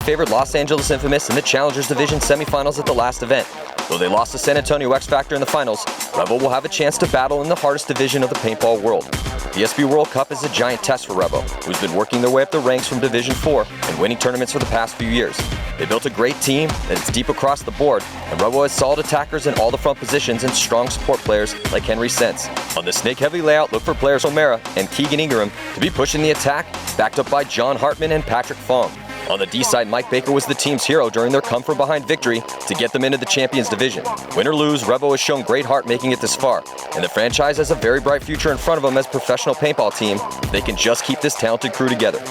favored Los Angeles Infamous in the Challengers Division semifinals at the last event. Though they lost to San Antonio X Factor in the finals, Revo will have a chance to battle in the hardest division of the paintball world. The PSP World Cup is a giant test for Revo, who's been working their way up the ranks from Division 4 and winning tournaments for the past few years. They built a great team that is deep across the board, and Revo has solid attackers in all the front positions and strong support players like Henry Sense. On the snake-heavy layout, look for players O'Mara and Keegan Ingram to be pushing the attack, backed up by John Hartman and Patrick Fong. On the D side, Mike Baker was the team's hero during their come-from-behind victory to get them into the Champions Division. Win or lose, Revo has shown great heart making it this far, and the franchise has a very bright future in front of them as a professional paintball team if they can just keep this talented crew together.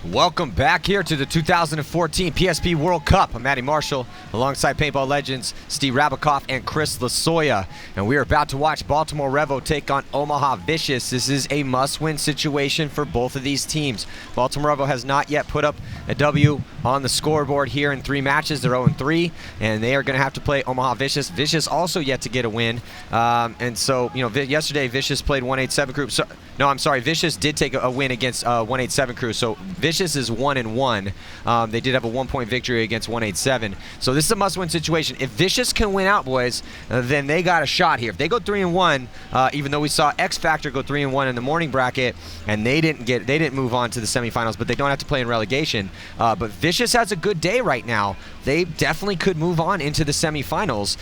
Welcome back here to the 2014 PSP World Cup. I'm Matty Marshall alongside paintball legends Steve Rabakoff and Chris Lasoya. And we are about to watch Baltimore Revo take on Omaha Vicious. This is a must-win situation for both of these teams. Baltimore Revo has not yet put up a W on the scoreboard here in 3 matches. They're 0-3, and they are going to have to play Omaha Vicious. Vicious also yet to get a win. And so, you know, yesterday Vicious played 187 Crew. So, no, I'm sorry, Vicious did take a win against 187 Crew. So Vicious is 1-1. They did have a 1-point victory against 187. So this is a must-win situation. If Vicious can win out, boys, then they got a shot here. If they go 3-1, even though we saw X Factor go 3-1 in the morning bracket, and they didn't move on to the semifinals, but they don't have to play in relegation. But Vicious has a good day right now. They definitely could move on into the semifinals.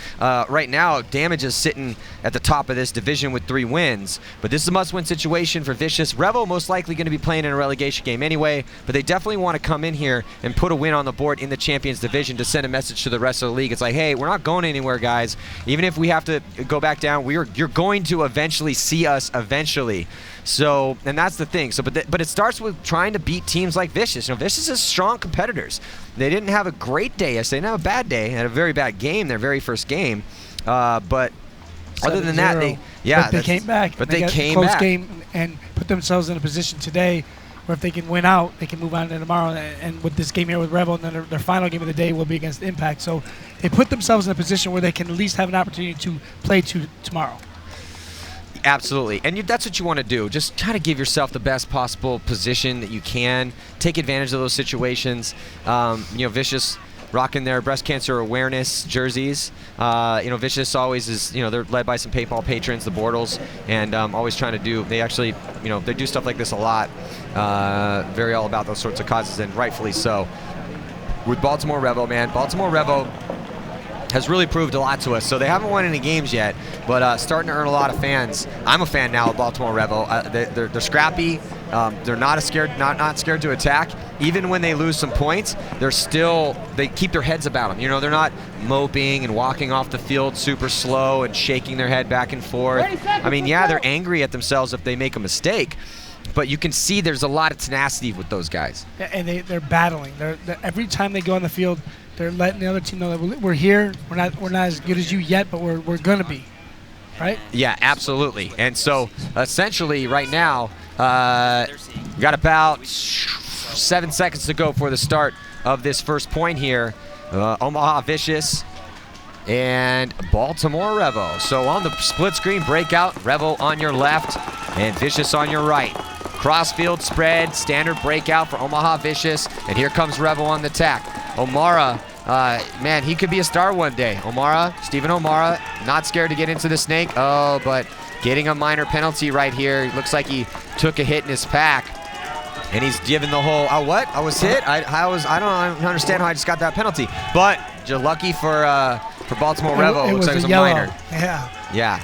Right now, Damage is sitting at the top of this division with 3 wins. But this is a must-win situation for Vicious. Revo most likely going to be playing in a relegation game anyway, but they definitely want to come in here and put a win on the board in the Champions Division to send a message to the rest of the league. It's like, hey, we're not going anywhere, guys. Even if we have to go back down, you're going to eventually see us eventually. So, and that's the thing. So, but it starts with trying to beat teams like Vicious. You know, Vicious is strong competitors. They didn't have a great day yesterday. They didn't have a bad day. They had a very bad game, their very first game. But other than that, they came back. But they came close back. Game and put themselves in a position today where if they can win out, they can move on to tomorrow. And with this game here with Revo, and then their final game of the day will be against Impact. So they put themselves in a position where they can at least have an opportunity to play tomorrow. Absolutely, and that's what you want to do. Just try to give yourself the best possible position that you can. Take advantage of those situations. You know, Vicious rocking their breast cancer awareness jerseys. You know, Vicious always is, you know, they're led by some paintball patrons, the Bortles, and always trying to do, they actually, you know, they do stuff like this a lot. Very all about those sorts of causes, and rightfully so. With Baltimore Revo, man, Baltimore Revo has really proved a lot to us. So they haven't won any games yet, but starting to earn a lot of fans. I'm a fan now of Baltimore Revo. They're scrappy. They're not scared to attack. Even when they lose some points, they keep their heads about them. You know, they're not moping and walking off the field super slow and shaking their head back and forth. I mean, yeah, they're angry at themselves if they make a mistake, but you can see there's a lot of tenacity with those guys. Yeah, and they're battling. Every time they go on the field, they're letting the other team know that we're here. We're not as good as you yet, but we're gonna be, right? Yeah, absolutely. And so essentially, right now, we got about 7 seconds to go for the start of this first point here. Omaha Vicious and Baltimore Revo. So on the split screen breakout, Revo on your left and Vicious on your right. Crossfield spread, standard breakout for Omaha Vicious, and here comes Revo on the attack. O'Mara, man, he could be a star one day. Stephen O'Mara, not scared to get into the snake. Oh, but getting a minor penalty right here. Looks like he took a hit in his pack, and he's given the whole. Oh, what? I was hit. I don't understand how I just got that penalty. But just lucky for Baltimore Revo. It looks like it was a minor. Yeah.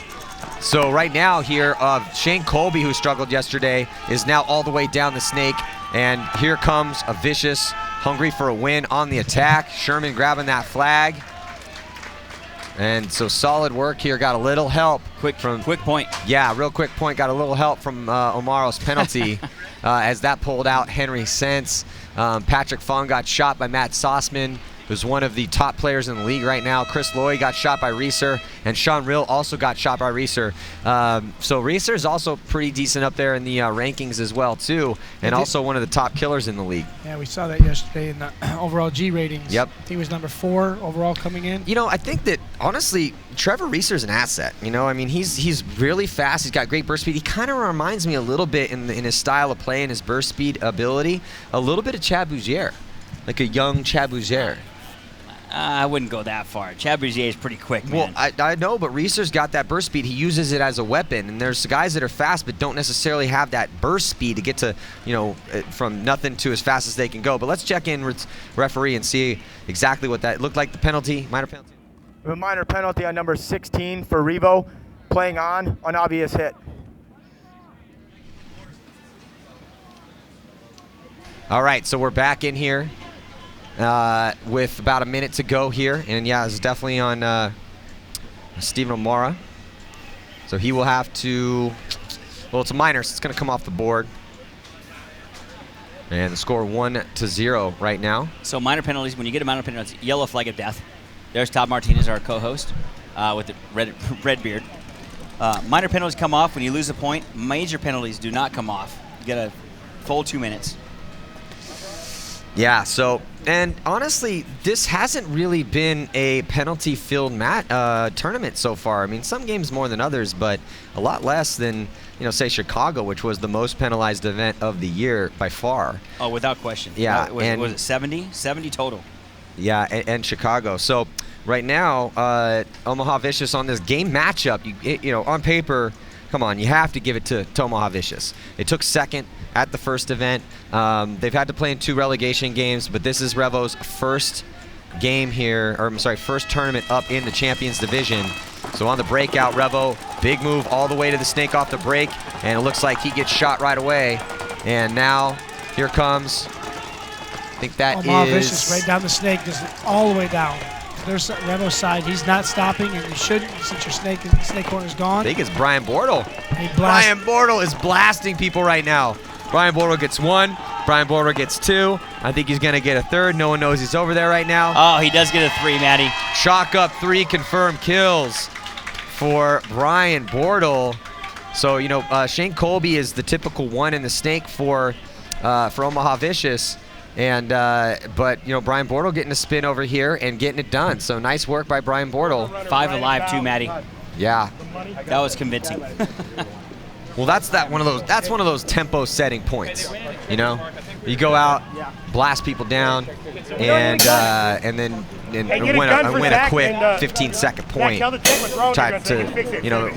So right now here, Shane Colby, who struggled yesterday, is now all the way down the snake, and here comes a Vicious, hungry for a win on the attack. Sherman grabbing that flag. And so solid work here. Got a little help. Quick point. Yeah, real quick point. Got a little help from Omaro's penalty as that pulled out Henry Sense. Patrick Fong got shot by Matt Sossman. who's one of the top players in the league right now. Chris Loy got shot by Reeser, and Sean Rill also got shot by Reeser. So Reeser is also pretty decent up there in the rankings as well, too, and also one of the top killers in the league. Yeah, we saw that yesterday in the overall G ratings. Yep. I think he was number 4 overall coming in. You know, I think that, honestly, Trevor Reeser's an asset. You know, I mean, he's really fast. He's got great burst speed. He kind of reminds me a little bit in his style of play and his burst speed ability, a little bit of Chad Bougier, like a young Chad Bougier. I wouldn't go that far. Chad Bougier is pretty quick, man. Well, I know, but Reeser's got that burst speed. He uses it as a weapon, and there's guys that are fast but don't necessarily have that burst speed to get to, you know, from nothing to as fast as they can go. But let's check in with referee and see exactly what that looked like. The penalty, minor penalty. A minor penalty on number 16 for Revo, playing on obvious hit. All right, so we're back in here with about a minute to go here. And yeah, it's definitely on Stephen O'Mara. So he will have to, well, it's a minor, so it's going to come off the board. And the score 1-0 right now. So minor penalties, when you get a minor penalty, yellow flag of death. There's Todd Martinez, our co-host, with the red beard. Minor penalties come off when you lose a point. Major penalties do not come off. You get a full 2 minutes. Yeah, so, and honestly, this hasn't really been a penalty-filled tournament so far. I mean, some games more than others, but a lot less than, you know, say Chicago, which was the most penalized event of the year by far. Oh, without question. Yeah. Was it 70? 70 total. Yeah, and Chicago. So right now, Omaha Vicious on this game matchup, you know, on paper, come on, you have to give it to Omaha Vicious. They took second at the first event. They've had to play in 2 relegation games, but this is Revo's first game here, or I'm sorry, first tournament up in the Champions Division. So on the breakout, Revo, big move all the way to the snake off the break, and it looks like he gets shot right away. And now here comes, I think that Omaha is Vicious right down the snake, just all the way down. There's Revo's side. He's not stopping, and you shouldn't since your snake corner's gone. I think it's Brian Bortle. He Brian Bortle is blasting people right now. Brian Bortle gets 1. Brian Bortle gets 2. I think he's going to get a 3rd. No one knows he's over there right now. Oh, he does get a 3, Matty. Chalk up 3 confirmed kills for Brian Bortle. So, you know, Shane Colby is the typical 1 in the snake for Omaha Vicious. And but, you know, Brian Bortle getting a spin over here and getting it done. So nice work by Brian Bortle. 5 alive too, Matty. Yeah. That was convincing. Well, that's one of those tempo setting points. You know, you go out, blast people down, and then win a quick 15-second point. Try to, you know,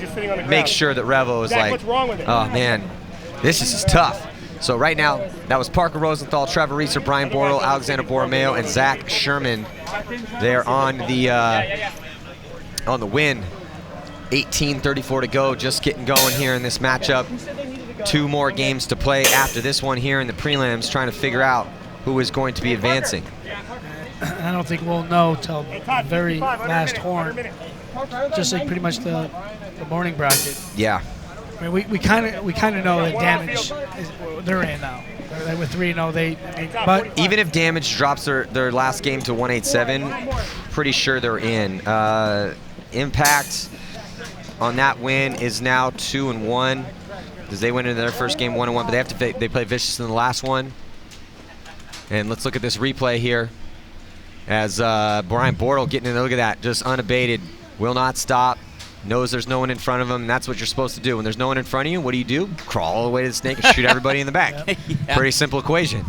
make sure that Revo is like, oh man, this is tough. So right now, that was Parker Rosenthal, Trevor Reeser, Brian Bortle, Alexander Borromeo, and Zach Sherman. They're on the win. 18:34 to go, just getting going here in this matchup. 2 more games to play after this one here in the prelims, trying to figure out who is going to be advancing. I don't think we'll know till the very last horn, just like pretty much the morning bracket. Yeah. I mean, we kind of know that damage they're in now. They're with 3-0. But even if damage drops their last game to 187, pretty sure they're in. Impact on that win is now 2-1 because they went into their first game 1-1, but they play Vicious in the last one. And let's look at this replay here as Brian Bortle getting in. Look at that, just unabated, will not stop. Knows there's no one in front of him, and that's what you're supposed to do. When there's no one in front of you, what do? Crawl all the way to the snake and shoot everybody in the back. Yeah. Pretty simple equation.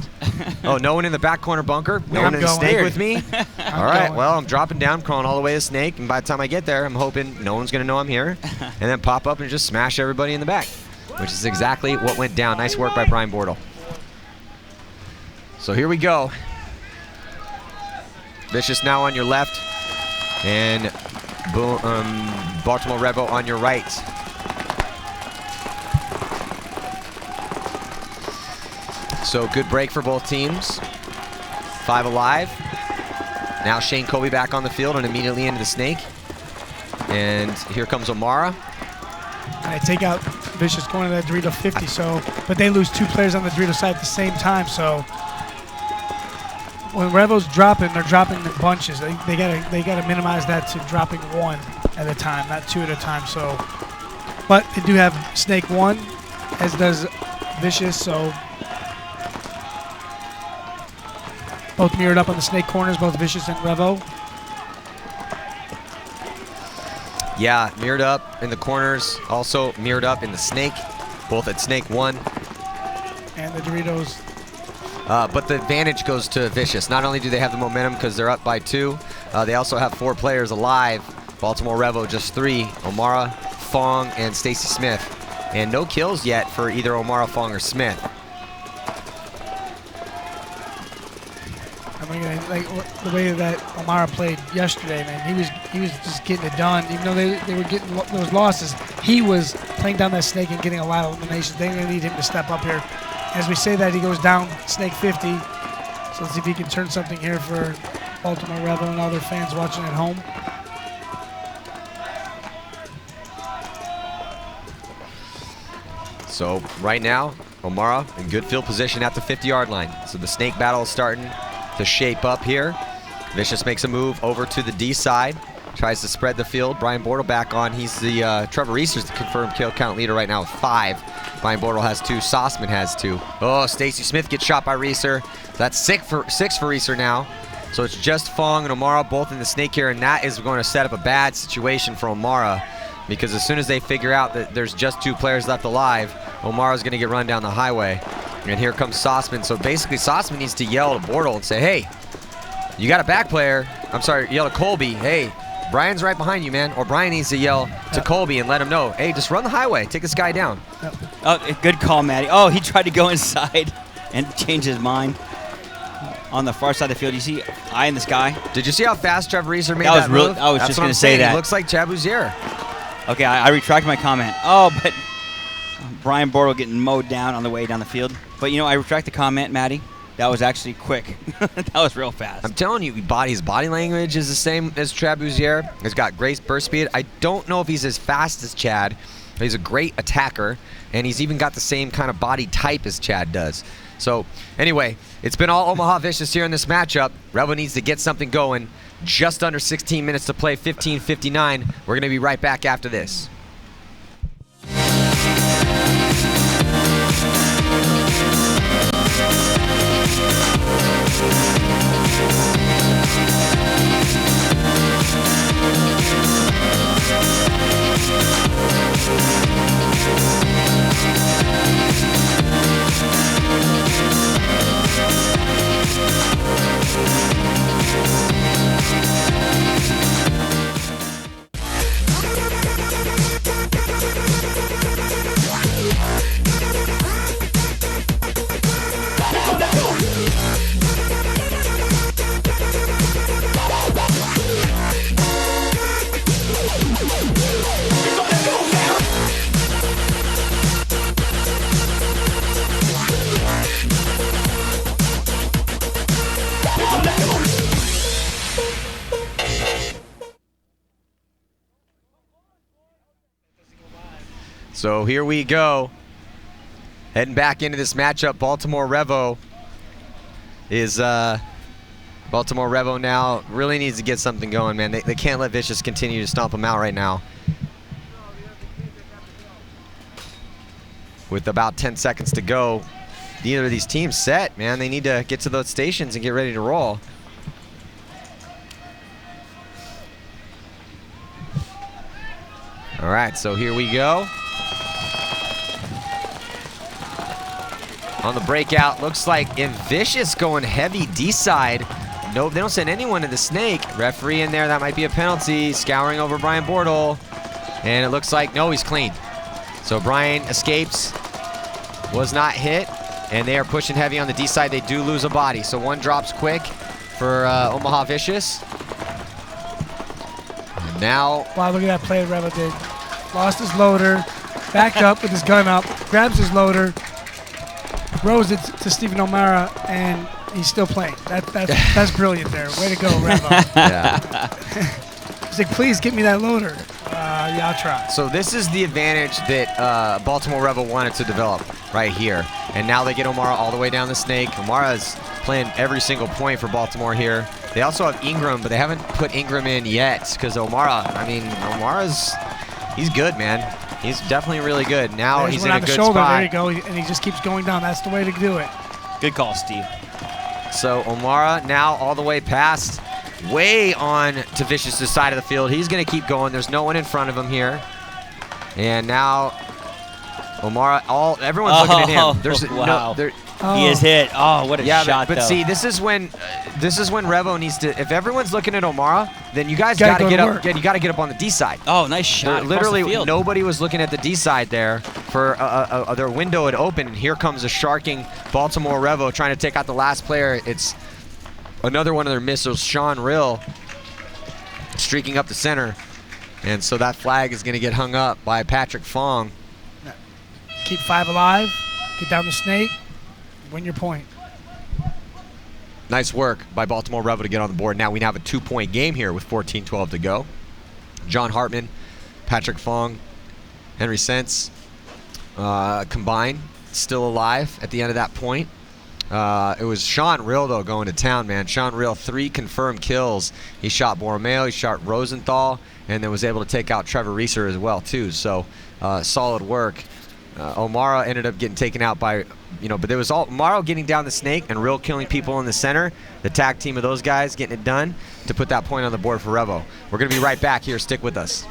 Oh, no one in the back corner bunker? No one in the snake with me? All right, well, I'm dropping down, crawling all the way to the snake, and by the time I get there, I'm hoping no one's going to know I'm here, and then pop up and just smash everybody in the back, which is exactly what went down. Nice work by Brian Bortle. So here we go. Vicious now on your left, and boom, Baltimore Revo on your right. So good break for both teams. 5 alive. Now Shane Colby back on the field and immediately into the snake. And here comes O'Mara. And they take out Vicious going to that Dorito 50. So, but they lose 2 players on the Dorito side at the same time. So when Revo's dropping, they're dropping in bunches. They gotta minimize that to dropping one at a time, not two at a time. So, but they do have Snake 1, as does Vicious. So both mirrored up on the Snake corners, both Vicious and Revo. Yeah, mirrored up in the corners, also mirrored up in the Snake, both at Snake 1. And the Doritos. But the advantage goes to Vicious. Not only do they have the momentum because they're up by 2, they also have 4 players alive. Baltimore Revo just 3, O'Mara, Fong, and Stacy Smith. And no kills yet for either O'Mara, Fong, or Smith. I mean, like the way that O'Mara played yesterday, man, he was just getting it done. Even though they were getting those losses, he was playing down that Snake and getting a lot of eliminations. They're going to need him to step up here. As we say that, he goes down Snake 50. So let's see if he can turn something here for Baltimore Revo and all their fans watching at home. So right now, O'Mara in good field position at the 50-yard line. So the Snake battle is starting to shape up here. Vicious makes a move over to the D side, tries to spread the field. Brian Bortle back on. He's the Trevor Reeser's the confirmed kill count leader right now with 5. Brian Bortle has 2. Sauceman has 2. Oh, Stacy Smith gets shot by Reeser. That's 6 for Reeser now. So it's just Fong and O'Mara both in the Snake here, and that is going to set up a bad situation for O'Mara, because as soon as they figure out that there's just 2 players left alive, O'Mara's going to get run down the highway. And here comes Sauceman. So basically, Sauceman needs to yell to Bortle and say, hey, you got a back player. I'm sorry, yell to Colby, hey, Brian's right behind you, man. Or Brian needs to yell to Colby and let him know, hey, just run the highway. Take this guy down. Oh, good call, Matty. Oh, he tried to go inside and change his mind. On the far side of the field, you see eye in the sky. Did you see how fast Trevor Reeser made that really, move? I was just going to say that. He looks like Chad Bouzier. Okay, I retract my comment. Oh, but Brian Bortle getting mowed down on the way down the field. But, you know, I retract the comment, Matty. That was actually quick. That was real fast. I'm telling you, his body language is the same as Chad Bouzier. He's got great burst speed. I don't know if he's as fast as Chad, but he's a great attacker, and he's even got the same kind of body type as Chad does. So, anyway, it's been all Omaha Vicious here in this matchup. Revo needs to get something going. Just under 16 minutes to play, 15:59. We're going to be right back after this. So here we go. Heading back into this matchup, Baltimore Revo is Baltimore Revo now really needs to get something going, man. They can't let Vicious continue to stomp them out right now. With about 10 seconds to go, neither of these teams set, man. They need to get to those stations and get ready to roll. All right, so here we go. On the breakout, looks like Vicious going heavy D-side. Nope, they don't send anyone to the Snake. Referee in there, that might be a penalty. Scouring over Brian Bortle. And it looks like, no, he's clean. So Brian escapes, was not hit, and they are pushing heavy on the D-side. They do lose a body, so one drops quick for Omaha Vicious. And now... Wow, look at that play Revo did. Lost his loader, backed up with his gun up, grabs his loader, throws it to Stephen O'Mara, and he's still playing. That's brilliant there. Way to go, Revo. Yeah. He's like, please get me that loader. Yeah, I'll try. So this is the advantage that Baltimore Revo wanted to develop right here. And now they get O'Mara all the way down the snake. O'Mara's playing every single point for Baltimore here. They also have Ingram, but they haven't put Ingram in yet because O'Mara, I mean, he's good, man. He's definitely really good. Now he's in a good shoulder, spot. there you go, and he just keeps going down. That's the way to do it. Good call, Steve. So O'Mara now all the way past, way on to Vicious's side of the field. He's going to keep going. There's no one in front of him here. And now O'Mara, everyone's looking at him. There's wow. no, He is hit. Oh, what a shot, but though. see, this is when Revo needs to. If everyone's looking at O'Mara, then you guys got to get up. You got to get up on the D side. Oh, nice shot. Literally, across the field. nobody was looking at the D side there. For their window had opened, and here comes a sharking Baltimore Revo trying to take out the last player. It's another one of their missiles, Sean Rill, streaking up the center, and so that flag is going to get hung up by Patrick Fong. Keep 5 alive. Get down the snake. Win your point. Nice work by Baltimore Revo to get on the board. Now we have a 2-point game here with 14-12 to go. John Hartman, Patrick Fong, Henry Sense combined, still alive at the end of that point. It was Sean Rill, though, going to town, man. Sean Rill, 3 confirmed kills. He shot Borromeo, he shot Rosenthal, and then was able to take out Trevor Reeser as well, too. So solid work. O'Mara ended up getting taken out by, but there was O'Mara getting down the snake and Rill killing people in the center. The tag team of those guys getting it done to put that point on the board for Revo. We're going to be right back here. Stick with us.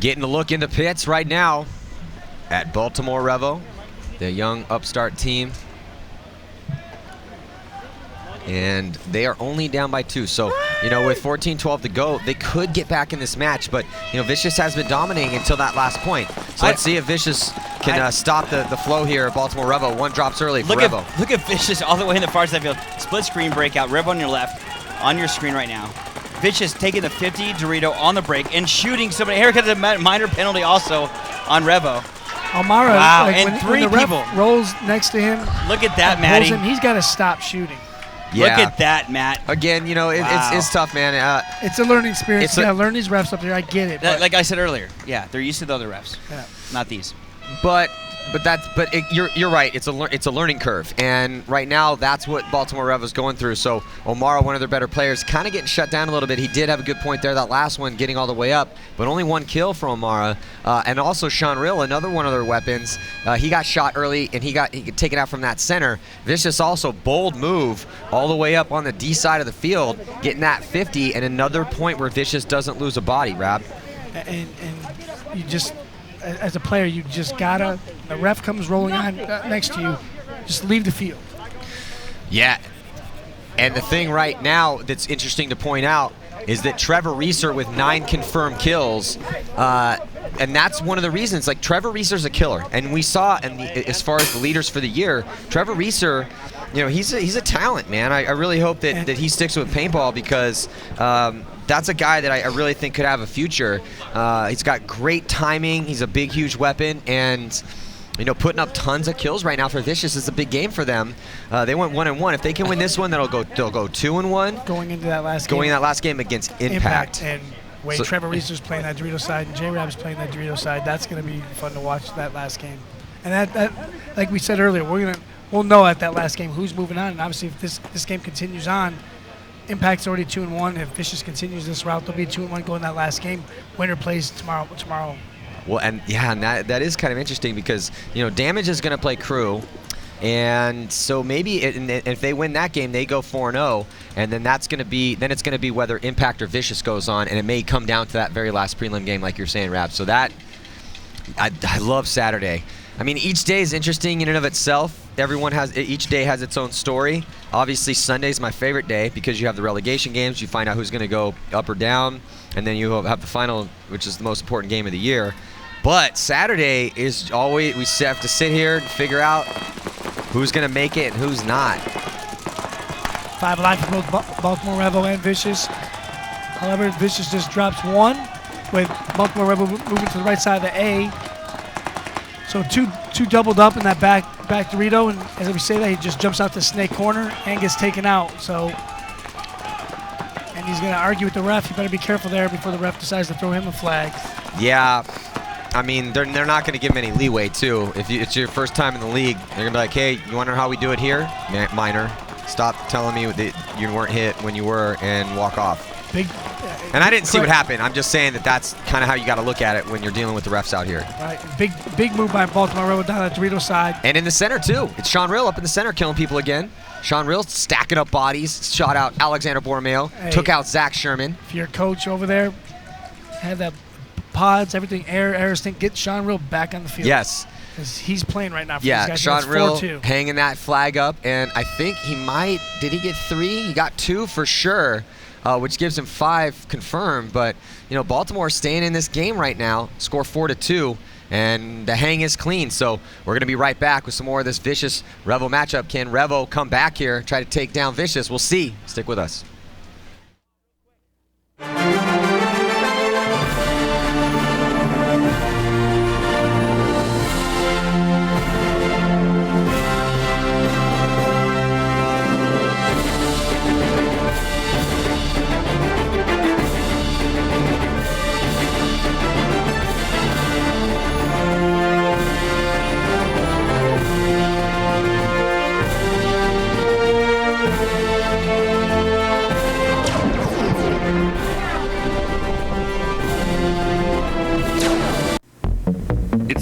Getting a look in the pits right now at Baltimore Revo, the young upstart team. And they are only down by 2. So, with 14-12 to go, they could get back in this match. But, Vicious has been dominating until that last point. So let's see if Vicious can stop the flow here at Baltimore Revo. One drops early for Revo. Look at Vicious all the way in the far side field. Split screen breakout. Revo on your left, on your screen right now. Vicious taking the 50 Dorito on the break and shooting somebody. Here comes a minor penalty also on Revo. O'Mara, wow, and when 3 the ref people rolls next to him. Look at that, Matty. He's got to stop shooting. Yeah. Look at that, Matt. Again, it's tough, man. It's a learning experience. Learn these refs up there. I get it. Like I said earlier, yeah, they're used to the other refs, not these. But you're right. It's a learning curve, and right now that's what Baltimore Revo is going through. So O'Mara, one of their better players, kind of getting shut down a little bit. He did have a good point there, that last one, getting all the way up, but only 1 kill for O'Mara. And also Sean Rill, another one of their weapons. He got shot early, and he got taken out from that center. Vicious also bold move all the way up on the D side of the field, getting that 50, and another point where Vicious doesn't lose a body, Rab. And you just, as a player, you just gotta, the ref comes rolling on next to you, just leave the field. Yeah. And the thing right now that's interesting to point out is that Trevor Reeser with 9 confirmed kills, and that's one of the reasons. Like, Trevor Reeser's a killer, and we saw, as far as the leaders for the year, Trevor Reeser, he's a talent, man. I really hope that he sticks with paintball because that's a guy that I really think could have a future. He's got great timing. He's a big, huge weapon, and putting up tons of kills right now for Vicious is a big game for them. They went 1-1. If they can win this one, they'll go 2-1. Going into that last game. Going in that last game against Impact. And Trevor Reeser's playing that Dorito side and J-Rab's playing that Dorito side. That's going to be fun to watch that last game. And that like we said earlier, we'll know at that last game who's moving on. And obviously, if this game continues on, Impact's already 2-1. If Vicious continues this route, they'll be 2-1 going that last game. Winner plays tomorrow Well, and yeah, and that is kind of interesting because, you know, Damage is going to play crew. And so maybe if they win that game, they go 4-0, and then it's going to be whether Impact or Vicious goes on, and it may come down to that very last prelim game, like you're saying, Rab. So that I love Saturday. I mean, each day is interesting in and of itself. Each day has its own story. Obviously, Sunday's my favorite day because you have the relegation games. You find out who's going to go up or down, and then you have the final, which is the most important game of the year. But Saturday is always, we have to sit here and figure out who's going to make it and who's not. 5 alive for both Baltimore Revo and Vicious. However, Vicious just drops 1 with Baltimore Revo moving to the right side of the A. So two doubled up in that back Dorito, and as we say that, he just jumps out to snake corner and gets taken out. So, and he's going to argue with the ref. You better be careful there before the ref decides to throw him a flag. Yeah. I mean, they're not going to give him any leeway, too. If it's your first time in the league, they're going to be like, hey, you wonder how we do it here? Minor. Stop telling me that you weren't hit when you were and walk off. And I didn't see what happened. I'm just saying that's kind of how you got to look at it when you're dealing with the refs out here. Right. Big move by Baltimore Revo down the Dorito side. And in the center, too. It's Sean Rill up in the center killing people again. Sean Rill stacking up bodies. Shot out Alexander Borromeo. Hey, took out Zach Sherman. If you're a coach over there, have that pods, everything, air instinct, get Sean Rill back on the field. Yes. Because he's playing right now for these Yeah, guys. Sean Rill 4-2. hanging that flag up, and I think did he get 3? He got 2 for sure, which gives him 5 confirmed. But, you know, Baltimore staying in this game right now, score 4-2, and the hang is clean. So we're going to be right back with some more of this Vicious Revo matchup. Can Revo come back here, try to take down Vicious? We'll see. Stick with us.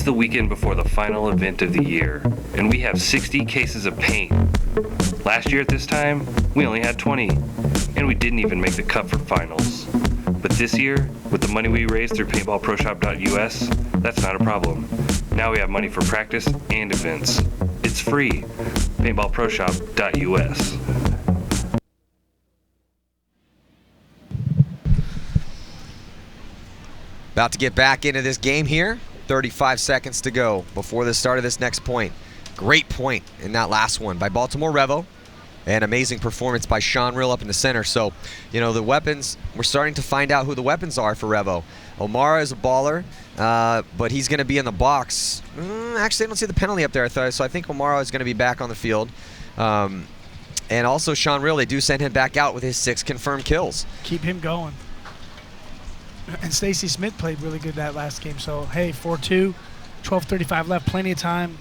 The weekend before the final event of the year, and we have 60 cases of paint. Last year at this time, we only had 20, and we didn't even make the cut for finals. But this year, with the money we raised through paintballproshop.us, that's not a problem. Now we have money for practice and events. It's free. paintballproshop.us. About to get back into this game here. 35 seconds to go before the start of this next point. Great point in that last one by Baltimore Revo. An amazing performance by Sean Rill up in the center. So, you know, the weapons, we're starting to find out who the weapons are for Revo. O'Mara is a baller, but he's going to be in the box. Actually, I don't see the penalty up there, so I think O'Mara is going to be back on the field. And also Sean Rill, they do send him back out with his 6 confirmed kills. Keep him going. And Stacey Smith played really good that last game. So, hey, 4-2, 12:35 left, plenty of time.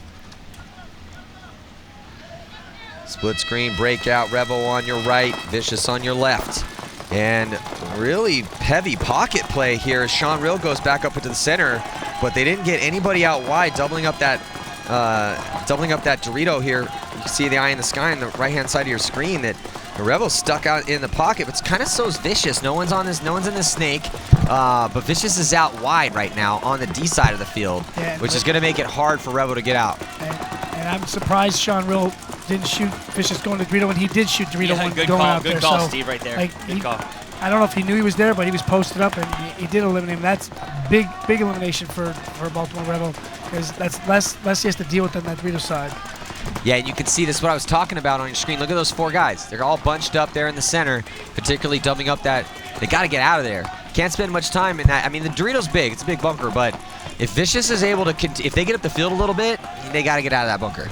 Split screen, breakout, Revo on your right, Vicious on your left. And really heavy pocket play here as Sean Rill goes back up into the center, but they didn't get anybody out wide, doubling up that Dorito here. You can see the eye in the sky on the right-hand side of your screen that Revo's stuck out in the pocket, but kind of so is Vicious. No one's in this snake, but Vicious is out wide right now on the D side of the field, which is going to make it hard for Revo to get out. And I'm surprised Sean Rill didn't shoot Vicious going to Dorito when he did shoot Dorito when going out there. Good call, so, Steve, right there. Good call. I don't know if he knew he was there, but he was posted up, and he did eliminate him. That's big elimination for Baltimore Revo, because that's less he has to deal with on that Dorito side. Yeah, and you can see this is what I was talking about on your screen. Look at those 4 guys. They're all bunched up there in the center, particularly doubling up that. They got to get out of there. Can't spend much time in that. I mean, the Dorito's big. It's a big bunker, but if Vicious is able to, if they get up the field a little bit, they got to get out of that bunker.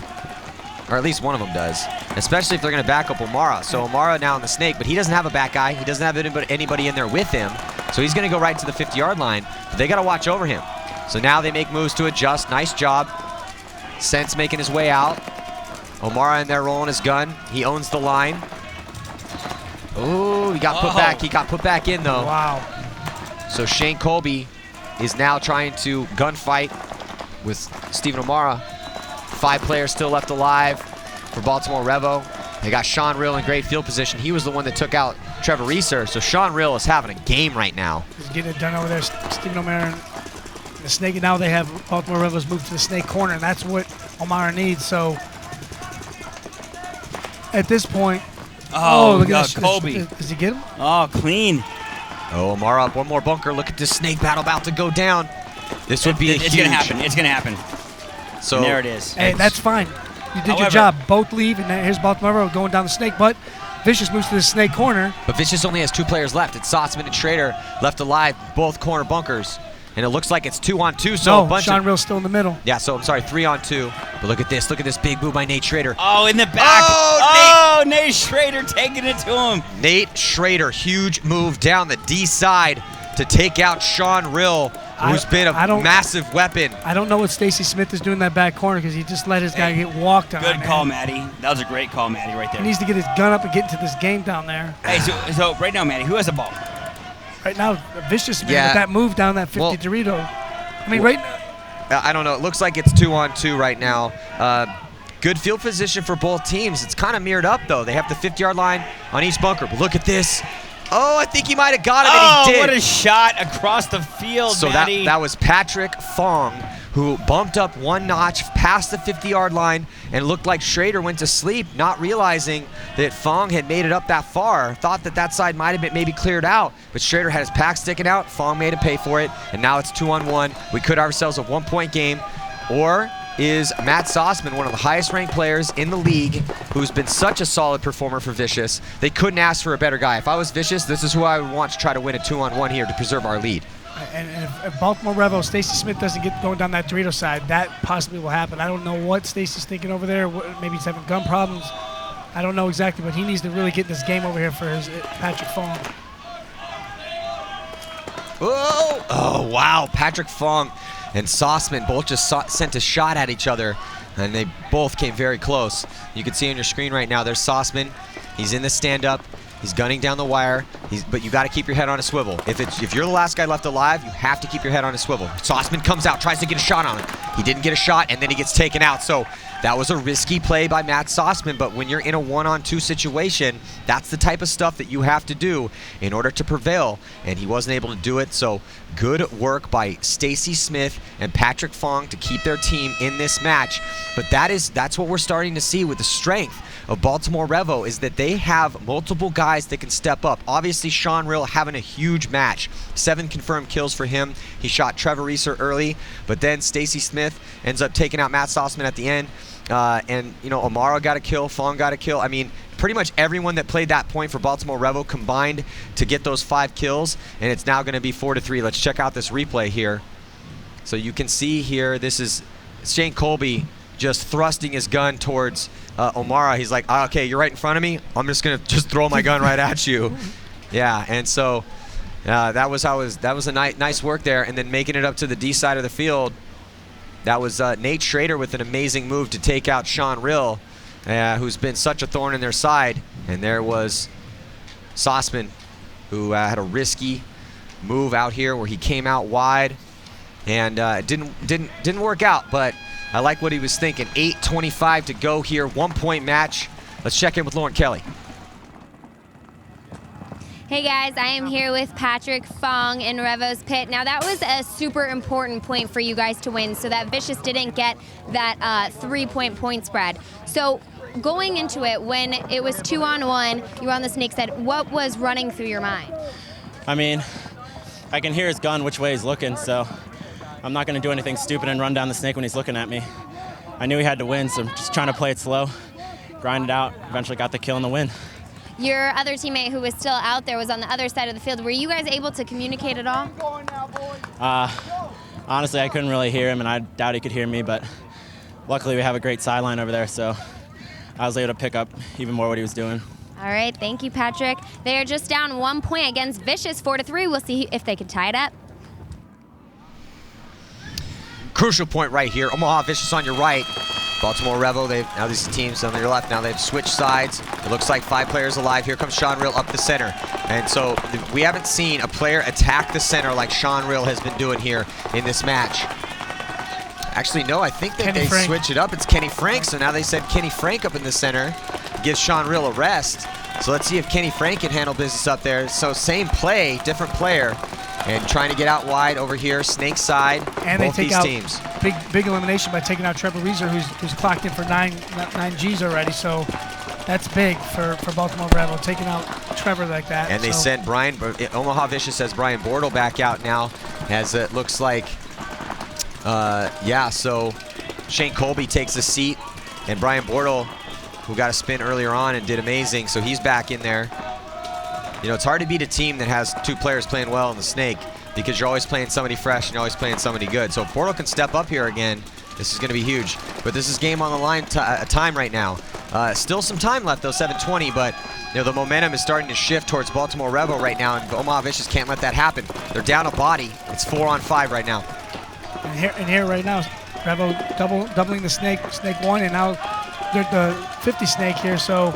Or at least one of them does, especially if they're going to back up O'Mara. So O'Mara now in the snake, but he doesn't have a back guy. He doesn't have anybody in there with him. So he's going to go right to the 50-yard line, but they got to watch over him. So now they make moves to adjust. Nice job. Sense making his way out. O'Mara in there rolling his gun. He owns the line. Oh, he got put back. He got put back in, though. Wow. So Shane Colby is now trying to gunfight with Stephen O'Mara. 5 players still left alive for Baltimore Revo. They got Sean Rill in great field position. He was the one that took out Trevor Reeser, so Sean Rill is having a game right now. He's getting it done over there. Stephen O'Mara and the snake, and now they have Baltimore Revo's moved to the snake corner, and that's what O'Mara needs. So at this point, look at this. Colby. Does he get him? Oh, clean. Oh, O'Mara up one more bunker. Look at this snake battle about to go down. This would be a huge. It's gonna happen. It's gonna happen. So and there it is. Hey, that's fine. You did your job. Both leave, and here's Baltimore Revo going down the snake, but Vicious moves to the snake corner. But Vicious only has 2 players left. It's Sotzman and Schrader left alive, both corner bunkers. And it looks like it's 2-on-2, so a bunch Sean Rill's still in the middle. Yeah, so I'm sorry, 3-on-2. But look at this. Look at this big move by Nate Schrader. Oh, in the back. Oh, Nate Schrader taking it to him. Nate Schrader, huge move down the D side to take out Sean Rill, who's been a massive weapon. I don't know what Stacy Smith is doing in that back corner because he just let his guy get walked on. Good call, Maddie. That was a great call, Maddie, right there. He needs to get his gun up and get into this game down there. Hey, so right now, Maddie, who has the ball? Right now, Vicious with that move down that 50 Dorito. I mean, right now. I don't know. It looks like it's 2-on-2 right now. Good field position for both teams. It's kind of mirrored up, though. They have the 50-yard line on each bunker. But look at this. Oh, I think he might have got him, and he did. What a shot across the field, so Maddie. that was Patrick Fong, who bumped up 1 notch past the 50-yard line and looked like Schrader went to sleep, not realizing that Fong had made it up that far. Thought that side might have been maybe cleared out, but Schrader had his pack sticking out. Fong made him pay for it, and now it's 2-on-1. We could have ourselves a 1-point game. Or is Matt Sossman, one of the highest-ranked players in the league, who's been such a solid performer for Vicious. They couldn't ask for a better guy. If I was Vicious, this is who I would want to try to win a 2-on-1 here to preserve our lead. And if Baltimore Revo, Stacy Smith doesn't get going down that Dorito side, that possibly will happen. I don't know what Stacy's thinking over there. Maybe he's having gun problems. I don't know exactly, but he needs to really get this game over here for his Patrick Fong. Oh, wow. Patrick Fong and Sossman both just sent a shot at each other, and they both came very close. You can see on your screen right now, there's Sossman. He's in the stand-up. He's gunning down the wire, but you got to keep your head on a swivel. If you're the last guy left alive, you have to keep your head on a swivel. Sossman comes out, tries to get a shot on him. He didn't get a shot, and then he gets taken out. So that was a risky play by Matt Sossman, but when you're in a 1-on-2 situation, that's the type of stuff that you have to do in order to prevail, and he wasn't able to do it. So good work by Stacy Smith and Patrick Fong to keep their team in this match. But that's what we're starting to see with the strength of Baltimore Revo, is that they have multiple guys that can step up. Obviously, Sean Rill having a huge match. 7 confirmed kills for him. He shot Trevor Reeser early, but then Stacy Smith ends up taking out Matt Sossman at the end. And, you know, O'Mara got a kill, Fong got a kill. I mean, pretty much everyone that played that point for Baltimore Revo combined to get those 5 kills, and it's now going to be 4-3. Let's check out this replay here. So you can see here, this is Shane Colby just thrusting his gun towards O'Mara. He's like, okay, you're right in front of me. I'm just gonna throw my gun right at you. Yeah, and so that was a nice work there. And then making it up to the D side of the field, that was Nate Schrader with an amazing move to take out Sean Rill, who's been such a thorn in their side. And there was Sossman, who had a risky move out here where he came out wide, and it didn't work out, but I like what he was thinking. 8:25 to go here, 1-point match. Let's check in with Lauren Kelly. Hey guys, I am here with Patrick Fong in Revo's pit. Now that was a super important point for you guys to win, so that Vicious didn't get that 3-point point spread. So going into it, when it was 2-on-1, you were on the snake side, what was running through your mind? I mean, I can hear his gun which way he's looking, so I'm not going to do anything stupid and run down the snake when he's looking at me. I knew he had to win, so I'm just trying to play it slow, grind it out, eventually got the kill and the win. Your other teammate who was still out there was on the other side of the field. Were you guys able to communicate at all? Honestly, I couldn't really hear him, and I doubt he could hear me, but luckily we have a great sideline over there, so I was able to pick up even more what he was doing. All right, thank you, Patrick. They are just down 1 point against Vicious, 4-3. We'll see if they can tie it up. Crucial point right here. Omaha Vicious on your right. Baltimore Revo, now these teams on your left, now they've switched sides. It looks like 5 players alive. Here comes Sean Rill up the center. And so we haven't seen a player attack the center like Sean Rill has been doing here in this match. Actually, no, I think that they switch it up. It's Kenny Frank, so now they send Kenny Frank up in the center, gives Sean Rill a rest. So let's see if Kenny Frank can handle business up there. So same play, different player, and trying to get out wide over here, snake side, and both they take these out teams. Big elimination by taking out Trevor Reeser, who's clocked in for 9 Gs already. So that's big for Baltimore Revo, taking out Trevor like that. And they sent Brian, Omaha Vicious has Brian Bortle back out now, as it looks like, yeah, so Shane Colby takes a seat, and Brian Bortle, who got a spin earlier on and did amazing, so he's back in there. You know, it's hard to beat a team that has 2 players playing well in the snake, because you're always playing somebody fresh and you're always playing somebody good. So if Bortle can step up here again, this is going to be huge. But this is game on the line time right now. Still some time left though, 7:20, but you know, the momentum is starting to shift towards Baltimore Revo right now, and Omaha Vicious can't let that happen. They're down a body. It's 4-on-5 right now. And here right now, Revo doubling the snake 1, and now they're the 50 snake here, so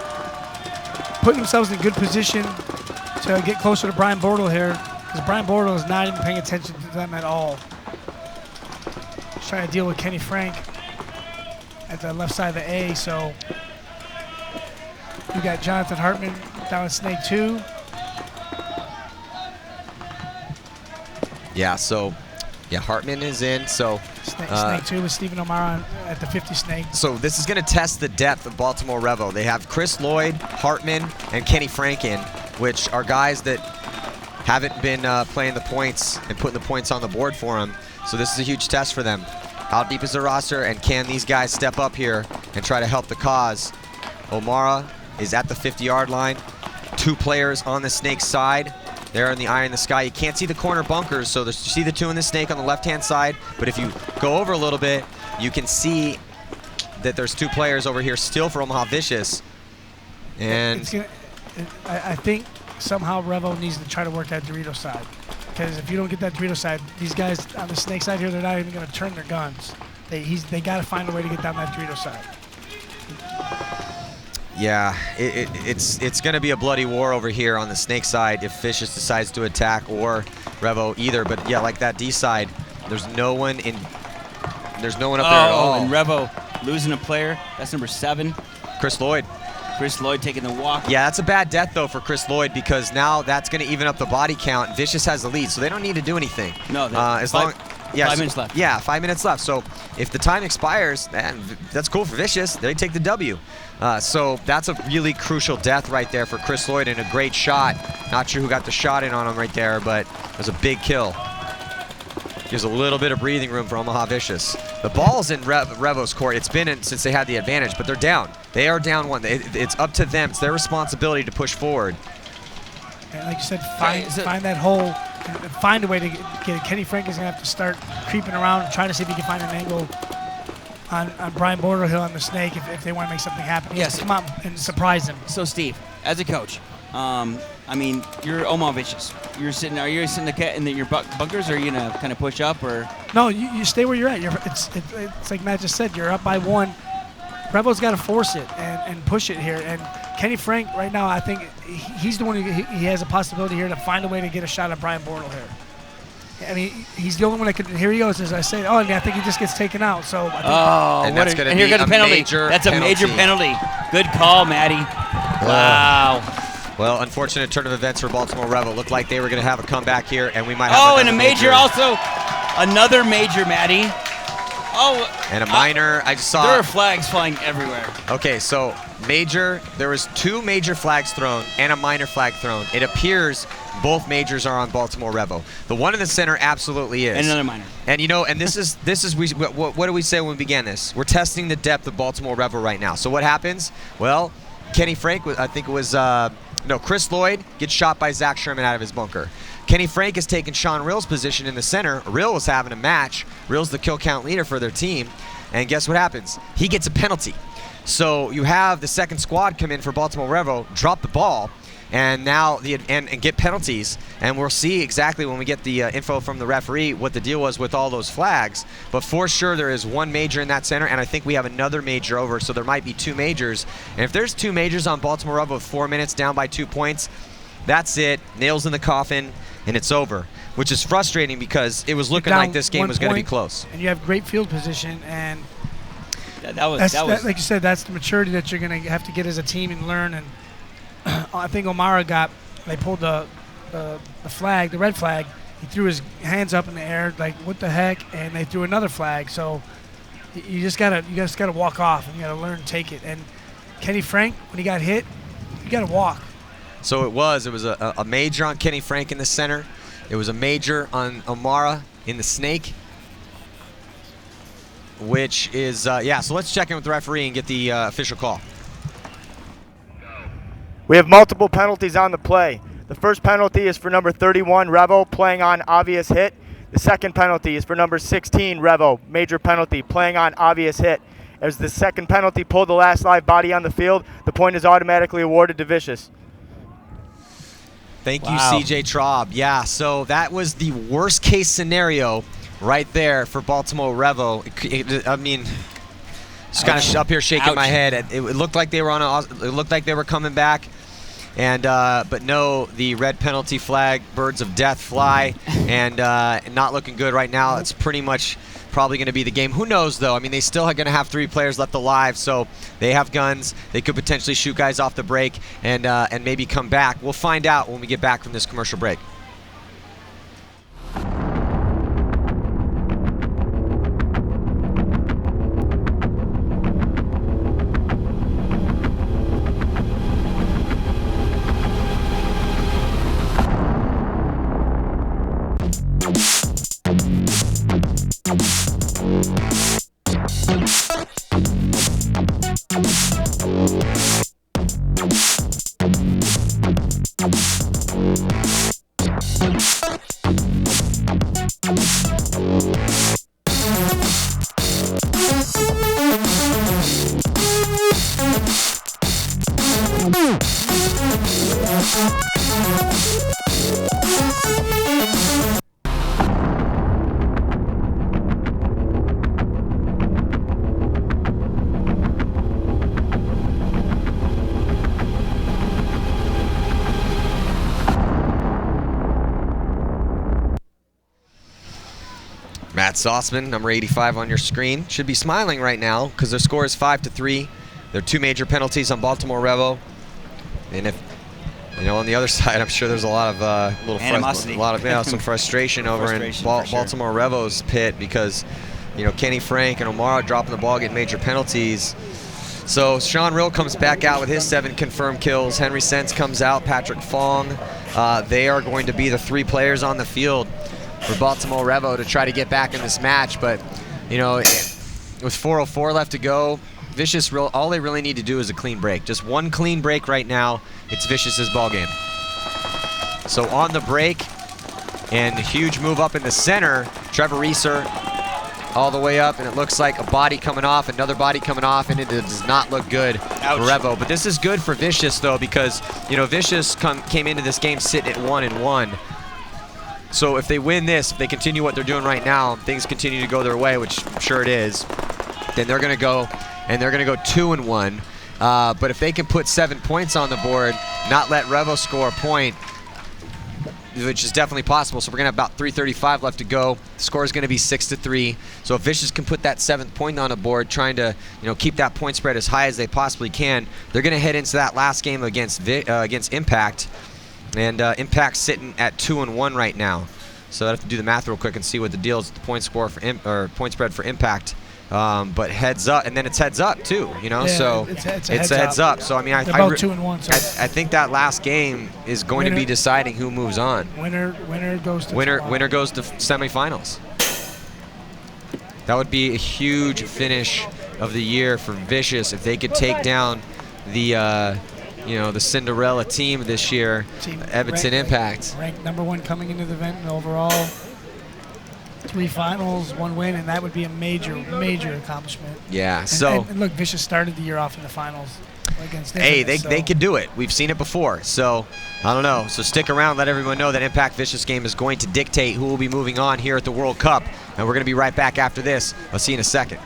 putting themselves in good position to get closer to Brian Bortle here, because Brian Bortle is not even paying attention to them at all. He's trying to deal with Kenny Frank at the left side of the A, so we got Jonathan Hartman down at snake 2. Yeah, so yeah, Hartman is in, so snake 2 with Stephen O'Mara at the 50 snake. So this is going to test the depth of Baltimore Revo. They have Chris Lloyd, Hartman, and Kenny Frank in, which are guys that haven't been playing the points and putting the points on the board for them. So this is a huge test for them. How deep is the roster, and can these guys step up here and try to help the cause? O'Mara is at the 50-yard line. 2 players on the snake side. There in the eye in the sky. You can't see the corner bunkers, so you see the 2 in the snake on the left-hand side, but if you go over a little bit, you can see that there's 2 players over here still for Omaha Vicious. And I think somehow Revo needs to try to work that Dorito side, because if you don't get that Dorito side, these guys on the snake side here, they're not even going to turn their guns. They got to find a way to get down that Dorito side. Yeah, it's going to be a bloody war over here on the snake side if Vicious decides to attack, or Revo either. But yeah, like that D side, there's no one up there at all. And Revo losing a player. That's number 7. Chris Lloyd. Chris Lloyd taking the walk. Yeah, that's a bad death though for Chris Lloyd, because now that's going to even up the body count. Vicious has the lead, so they don't need to do anything. No, as long. Yeah, 5 minutes left. Yeah, 5 minutes left. So if the time expires, man, that's cool for Vicious. They take the W. So that's a really crucial death right there for Chris Lloyd, and a great shot. Not sure who got the shot in on him right there, but it was a big kill. Gives a little bit of breathing room for Omaha Vicious. The ball's in Revo's court. It's been in since they had the advantage, but they're down. They are down 1. It's up to them. It's their responsibility to push forward. And like you said, find that hole. Find a way to get it. Kenny Frank is going to have to start creeping around and trying to see if he can find an angle on Brian Bortle on the snake if they want to make something happen. Yes. Come out and surprise him. So Steve, as a coach, I mean, you're Omaha Vicious. Are you sitting in your bunkers, or are you going to kind of push up, or? No, you stay where you're at. It's like Matt just said, you're up by 1. Revo's got to force it and push it here. And Kenny Frank right now, I think he's the one he has a possibility here to find a way to get a shot at Brian Bortle here. I mean, he's the only one that could. Here he goes, as I say. Oh, yeah, I think he just gets taken out. So I think and that's going to be here comes a penalty. major That's a major penalty. Good call, Matty. Wow. Well, unfortunate turn of events for Baltimore Revo. Looked like they were going to have a comeback here, and we might have and a major also. Another major, Matty. And a minor. I just saw. There are flags flying everywhere. Okay, so major. There was 2 major flags thrown and a minor flag thrown. It appears both majors are on Baltimore Revo. The one in the center absolutely is. And another minor. And you know, and this is what do we say when we began this? We're testing the depth of Baltimore Revo right now. So what happens? Well, Kenny Frank, I think it was Chris Lloyd gets shot by Zach Sherman out of his bunker. Kenny Frank has taken Sean Rill's position in the center. Rill was having a match. Rill's the kill count leader for their team. And guess what happens? He gets a penalty. So you have the second squad come in for Baltimore Revo, drop the ball, and now and get penalties. And we'll see exactly when we get the info from the referee what the deal was with all those flags. But for sure, there is one major in that center, and I think we have another major over, so there might be 2 majors. And if there's 2 majors on Baltimore Revo with 4 minutes down by 2 points, that's it. Nails in the coffin, and it's over, which is frustrating because it was looking like this game was going to be close. And you have great field position, and that was like you said, that's the maturity that you're going to have to get as a team and learn. And I think Omaha they pulled the flag, the red flag. He threw his hands up in the air like, what the heck? And they threw another flag. So you just gotta walk off, and you gotta learn to take it. And Kenny Frank, when he got hit, you gotta walk. So it was a major on Kenny Frank in the center. It was a major on O'Mara in the snake, which is, yeah, so let's check in with the referee and get the official call. We have multiple penalties on the play. The first penalty is for number 31, Revo, playing on obvious hit. The second penalty is for number 16, Revo, major penalty, playing on obvious hit. As the second penalty pulled the last live body on the field, the point is automatically awarded to Vicious. Thank you, CJ Traub. Yeah, so that was the worst case scenario right there for Baltimore Revo. I mean, just kind of up here shaking my head. It looked like they were it looked like they were coming back, and but no, the red penalty flag, birds of death fly, and not looking good right now. It's pretty much probably going to be the game. Who knows, though? I mean, they still are going to have 3 players left alive, so they have guns. They could potentially shoot guys off the break and maybe come back. We'll find out when we get back from this commercial break. Matt Sauceman, number 85 on your screen, should be smiling right now because their score is 5-3. There are 2 major penalties on Baltimore Revo, and if on the other side, I'm sure there's a lot of some frustration over in Baltimore Revo's pit because Kenny Frank and O'Mara dropping the ball, getting major penalties. So Sean Rill comes back out with his 7 confirmed kills. Henry Sense comes out. Patrick Fong. They are going to be the 3 players on the field for Baltimore Revo to try to get back in this match. But, with 4:04 left to go, Vicious, all they really need to do is a clean break. Just one clean break right now. It's Vicious's ball game. So on the break, and a huge move up in the center, Trevor Reeser all the way up, and it looks like a body coming off, another body coming off, and it does not look good for Revo. But this is good for Vicious, though, because, Vicious came into this game sitting at 1-1. So if they win this, if they continue what they're doing right now, things continue to go their way, which I'm sure it is, then they're going to go, and they're going to go 2-1. But if they can put 7 points on the board, not let Revo score a point, which is definitely possible. So we're going to have about 3:35 left to go. The score is going to be 6-3. So if Vicious can put that 7th point on the board, trying to keep that point spread as high as they possibly can, they're going to head into that last game against Impact. And Impact's sitting at 2-1 right now. So I have to do the math real quick and see what the deal is with the point spread for Impact. But heads up, and then it's heads up too, Yeah, so it's a heads up. So I mean, They're both 2-1. So I think that last game is going to be deciding who moves on. Winner goes to winner goes to semifinals. That would be a huge finish of the year for Vicious if they could take down the the Cinderella team this year, Edmonton Impact. Ranked #1 coming into the event, and overall 3 finals, 1 win, and that would be a major accomplishment. Yeah. And look, Vicious started the year off in the finals. against Hey, Inverness, they can do it. We've seen it before. So, I don't know. So stick around. Let everyone know that Impact Vicious game is going to dictate who will be moving on here at the World Cup. And we're going to be right back after this. I'll see you in a second.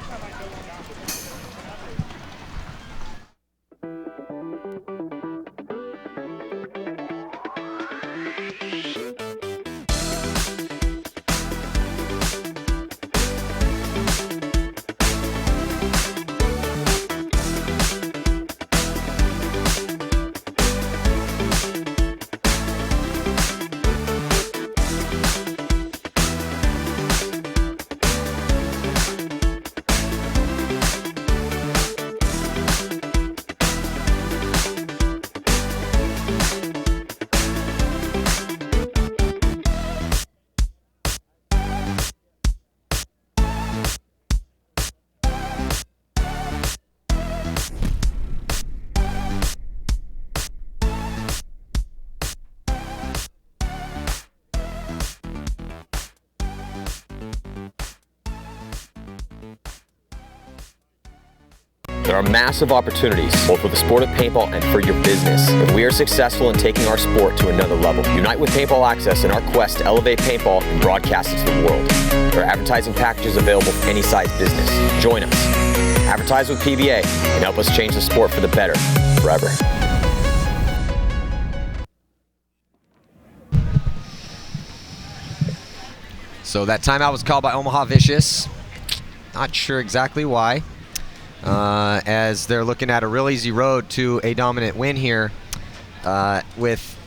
There are massive opportunities, both with the sport of paintball and for your business. If we are successful in taking our sport to another level, unite with Paintball Access in our quest to elevate paintball and broadcast it to the world. There are advertising packages available for any size business. Join us. Advertise with PBA and help us change the sport for the better, forever. So that timeout was called by Omaha Vicious. Not sure exactly why. As they're looking at a real easy road to a dominant win here with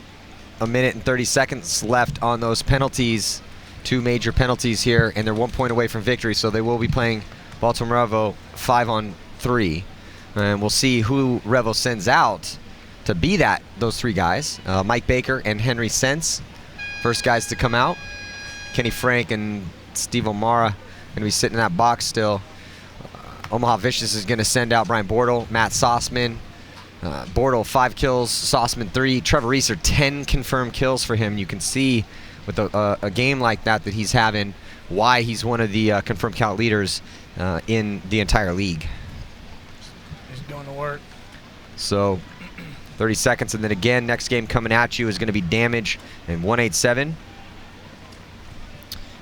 1 minute and 30 seconds left on those penalties, 2 major penalties here, and they're 1 point away from victory, so they will be playing Baltimore Revo 5-on-3. And we'll see who Revo sends out to be those 3 guys. Mike Baker and Henry Sense, first guys to come out. Kenny Frank and Steve O'Mara going to be sitting in that box still. Omaha Vicious is going to send out Brian Bortle, Matt Sossman. Bortle 5 kills, Sossman 3. Trevor Reeser 10 confirmed kills for him. You can see with a game like that he's having why he's one of the confirmed count leaders in the entire league. He's going to work. So 30 seconds, and then again, next game coming at you is going to be Damage and 187.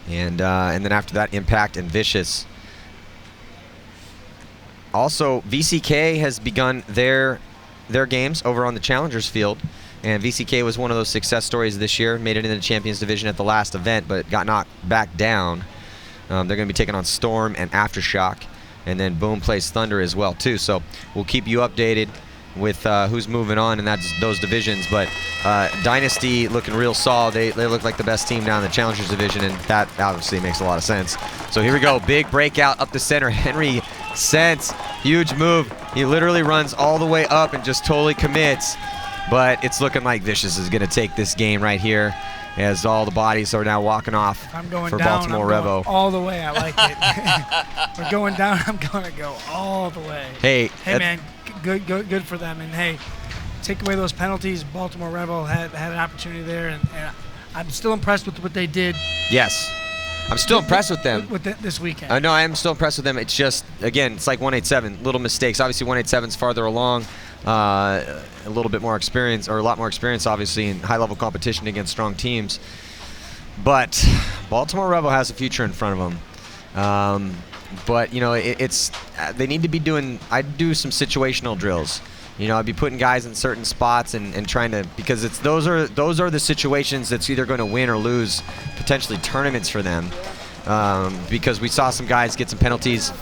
And then after that, Impact and Vicious. Also, VCK has begun their games over on the Challengers field, and VCK was one of those success stories this year. Made it into the Champions Division at the last event, but got knocked back down. They're going to be taking on Storm and Aftershock, and then Boom plays Thunder as well too. So we'll keep you updated with who's moving on in those divisions. But Dynasty looking real solid. They look like the best team down in the Challengers division, and that obviously makes a lot of sense. So here we go, big breakout up the center. Henry Sense, huge move. He literally runs all the way up and just totally commits. But it's looking like Vicious is going to take this game right here, as all the bodies are now walking off I'm going for down, Baltimore I'm going Revo. all the way. I like it. We're going down. I'm going to go all the way. Hey, man, good for them. And hey, take away those penalties. Baltimore Revo had an opportunity there, and I'm still impressed with what they did. Yes. I'm still impressed with them. This weekend. No, I am still impressed with them. It's just, again, it's like 187, little mistakes. Obviously, 187's farther along, a little bit more experience, or a lot more experience, obviously, in high-level competition against strong teams. But Baltimore Revo has a future in front of them. But, you know, they need to be doing, I'd do some situational drills. You know, I'd be putting guys in certain spots and trying to, because those are the situations that's either going to win or lose potentially tournaments for them. Because we saw some guys get some penalties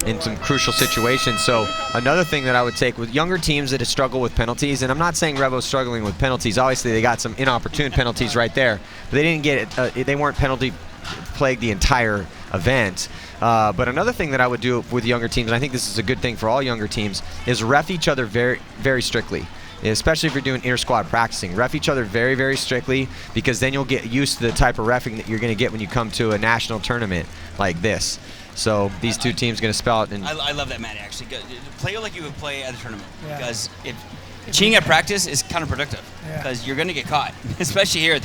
in some crucial situations. So another thing that I would take with younger teams that struggle with penalties, and I'm not saying Revo's struggling with penalties. Obviously, they got some inopportune penalties right there, but they didn't get they weren't penalty plagued the entire event. But another thing that I would do with younger teams, and I think this is a good thing for all younger teams, is ref each other very, very strictly. Especially if you're doing inter-squad practicing. Ref each other very, very strictly, because then you'll get used to the type of reffing that you're going to get when you come to a national tournament like this. So these two teams going to spell out. And I love that, Matt, actually. Play like you would play at a tournament. Yeah. Because cheating at practice is counterproductive. Because you're going to get caught, especially here at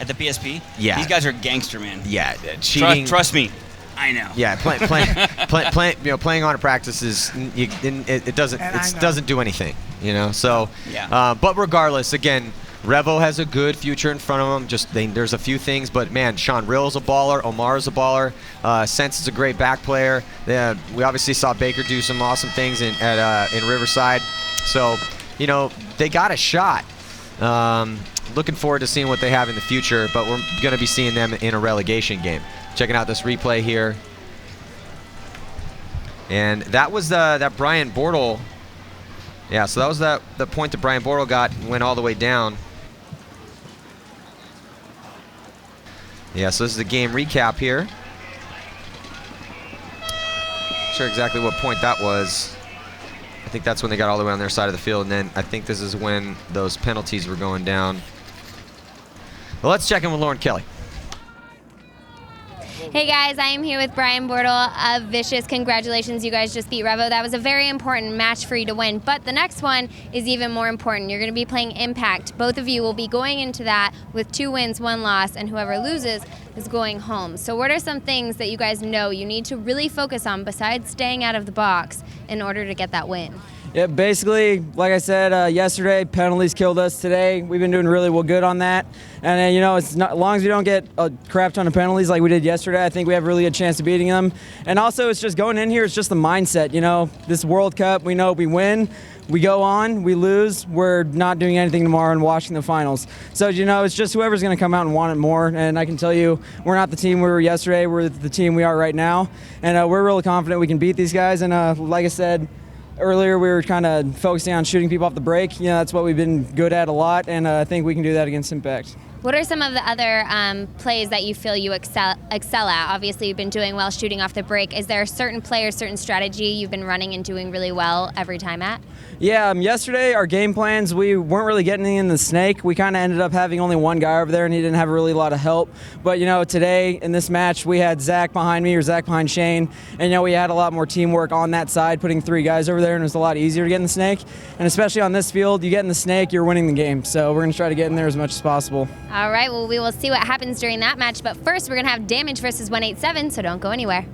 the PSP. Yeah. These guys are gangster, man. Yeah, cheating. Trust me. I know. Yeah, playing on a practice is it doesn't do anything, you know. So, Yeah. but regardless, again, Revo has a good future in front of him. There's a few things, but man, Sean Rill's a baller, Omar's a baller, Sense is a great back player. We obviously saw Baker do some awesome things in Riverside. So, you know, they got a shot. Looking forward to seeing what they have in the future, but we're going to be seeing them in a relegation game. Checking out this replay here. And that was that Brian Bortle. Yeah, so that was the point that Brian Bortle got and went all the way down. Yeah, so this is the game recap here. Not sure exactly what point that was. I think that's when they got all the way on their side of the field, and then I think this is when those penalties were going down. Well, let's check in with Lauren Kelly. Hey guys, I am here with Brian Bortle of Vicious. Congratulations, you guys just beat Revo. That was a very important match for you to win, but the next one is even more important. You're going to be playing Impact. Both of you will be going into that with 2 wins, 1 loss, and whoever loses is going home. So what are some things that you guys know you need to really focus on besides staying out of the box in order to get that win? Yeah, basically, like I said yesterday, penalties killed us today. We've been doing really good on that. And, you know, as long as we don't get a crap ton of penalties like we did yesterday, I think we have a really good chance of beating them. And also, it's just going in here, it's just the mindset. You know, this World Cup, we know we win, we go on, we lose, we're not doing anything tomorrow and watching the finals. So, you know, it's just whoever's going to come out and want it more. And I can tell you, we're not the team we were yesterday, we're the team we are right now. And we're really confident we can beat these guys. And like I said, earlier, we were kind of focusing on shooting people off the break. You know, that's what we've been good at a lot, and I think we can do that against Impact. What are some of the other plays that you feel you excel at? Obviously, you've been doing well shooting off the break. Is there a certain play or certain strategy you've been running and doing really well every time at? Yeah, yesterday, our game plans, we weren't really getting in the snake. We kind of ended up having only one guy over there, and he didn't have really a lot of help. But, you know, today, in this match, we had Zach behind me or Zach behind Shane, and, you know, we had a lot more teamwork on that side, putting 3 guys over there, and it was a lot easier to get in the snake. And especially on this field, you get in the snake, you're winning the game. So we're going to try to get in there as much as possible. All right, well, we will see what happens during that match. But first, we're going to have Damage versus 187, so don't go anywhere.